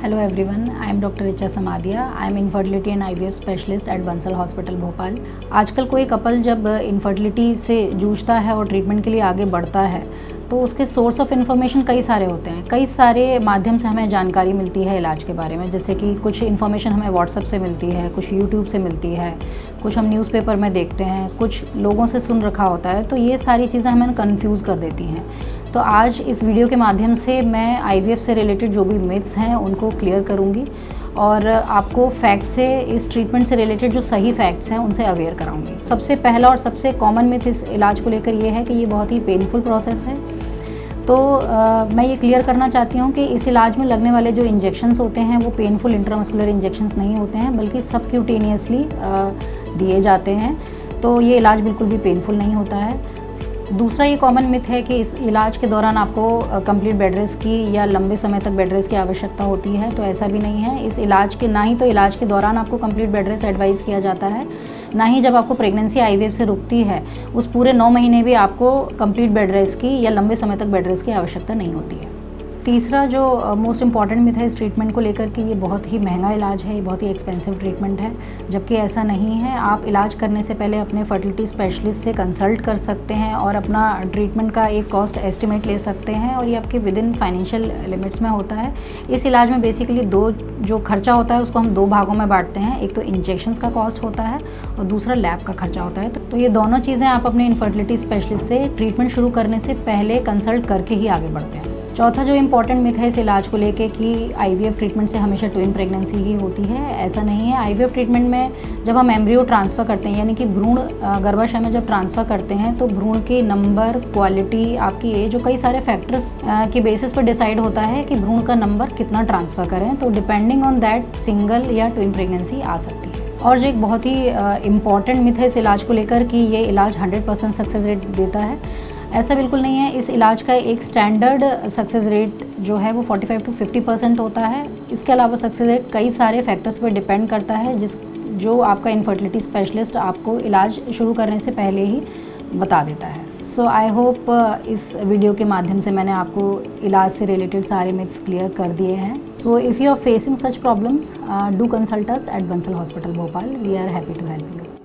Hello everyone, I am doctor Richa Samadiya. I am infertility and IVF specialist at Bansal hospital Bhopal. आजकल कोई couple जब infertility से जूझता है और ट्रीटमेंट के लिए आगे बढ़ता है तो उसके सोर्स ऑफ इन्फॉर्मेशन कई सारे होते हैं। कई सारे माध्यम से हमें जानकारी मिलती है इलाज के बारे में, जैसे कि कुछ इन्फॉर्मेशन हमें व्हाट्सएप से मिलती है, कुछ यूट्यूब से मिलती है, कुछ हम न्यूज़पेपर में देखते हैं, कुछ लोगों से सुन रखा होता है। तो ये सारी चीज़ें हमें कंफ्यूज कर देती हैं। तो आज इस वीडियो के माध्यम से मैं आईवीएफ से रिलेटेड जो भी मिथ्स हैं उनको क्लियर करूंगी और आपको फैक्ट से, इस ट्रीटमेंट से रिलेटेड जो सही फैक्ट्स हैं उनसे अवेयर कराऊंगी। सबसे पहला और सबसे कॉमन मिथ इस इलाज को लेकर ये है कि ये बहुत ही पेनफुल प्रोसेस है। तो मैं ये क्लियर करना चाहती हूँ कि इस इलाज में लगने वाले जो इंजेक्शंस होते हैं वो पेनफुल इंट्रामस्कुलर इंजेक्शंस नहीं होते हैं, बल्कि सबक्यूटेनियसली दिए जाते हैं। तो ये इलाज बिल्कुल भी पेनफुल नहीं होता है। दूसरा ये कॉमन मिथ है कि इस इलाज के दौरान आपको कंप्लीट बेड रेस्ट की या लंबे समय तक बेड रेस्ट की आवश्यकता होती है। तो ऐसा भी नहीं है। इस इलाज के ना ही तो इलाज के दौरान आपको कंप्लीट बेड रेस्ट एडवाइस किया जाता है, ना ही जब आपको प्रेगनेंसी आईवीएफ से रुकती है उस पूरे 9 महीने भी आपको कंप्लीट बेड रेस्ट की या लंबे समय तक बेड रेस्ट की आवश्यकता नहीं होती है। तीसरा जो मोस्ट इम्पॉर्टेंट मिथ है इस ट्रीटमेंट को लेकर कि ये बहुत ही महंगा इलाज है, ये बहुत ही एक्सपेंसिव ट्रीटमेंट है, जबकि ऐसा नहीं है। आप इलाज करने से पहले अपने फर्टिलिटी स्पेशलिस्ट से कंसल्ट कर सकते हैं और अपना ट्रीटमेंट का एक कॉस्ट एस्टिमेट ले सकते हैं, और ये आपके विद इन फाइनेंशियल लिमिट्स में होता है। इस इलाज में बेसिकली जो खर्चा होता है उसको हम 2 भागों में बांटते हैं। एक तो इंजेक्शंस का कॉस्ट होता है और दूसरा लैब का खर्चा होता है। तो ये दोनों चीज़ें आप अपने इनफर्टिलिटी स्पेशलिस्ट से ट्रीटमेंट शुरू करने से पहले कंसल्ट करके ही आगे बढ़ते हैं। चौथा जो इम्पॉर्टेंट मिथ है इस इलाज को लेके कि आईवीएफ ट्रीटमेंट से हमेशा ट्विन प्रेगनेंसी ही होती है, ऐसा नहीं है। आईवीएफ ट्रीटमेंट में जब हम एम्ब्रियो ट्रांसफ़र करते हैं, यानी कि भ्रूण गर्भाशय में जब ट्रांसफ़र करते हैं, तो भ्रूण की नंबर, क्वालिटी, आपकी एज, जो कई सारे फैक्टर्स के बेसिस पर डिसाइड होता है कि भ्रूण का नंबर कितना ट्रांसफ़र करें। तो डिपेंडिंग ऑन दैट सिंगल या ट्विन प्रेगनेंसी आ सकती है। और जो एक बहुत ही इम्पॉर्टेंट मिथ है इस इलाज को लेकर कि ये इलाज 100% सक्सेस रेट देता है, ऐसा बिल्कुल नहीं है। इस इलाज का एक स्टैंडर्ड सक्सेस रेट जो है वो 45 to 50% होता है। इसके अलावा सक्सेस रेट कई सारे फैक्टर्स पर डिपेंड करता है, जो आपका इनफर्टिलिटी स्पेशलिस्ट आपको इलाज शुरू करने से पहले ही बता देता है। सो आई होप इस वीडियो के माध्यम से मैंने आपको इलाज से रिलेटेड सारे मिथ्स क्लियर कर दिए हैं। So if you are facing such problems, do consult us at Bansal hospital Bhopal. We are happy to help you.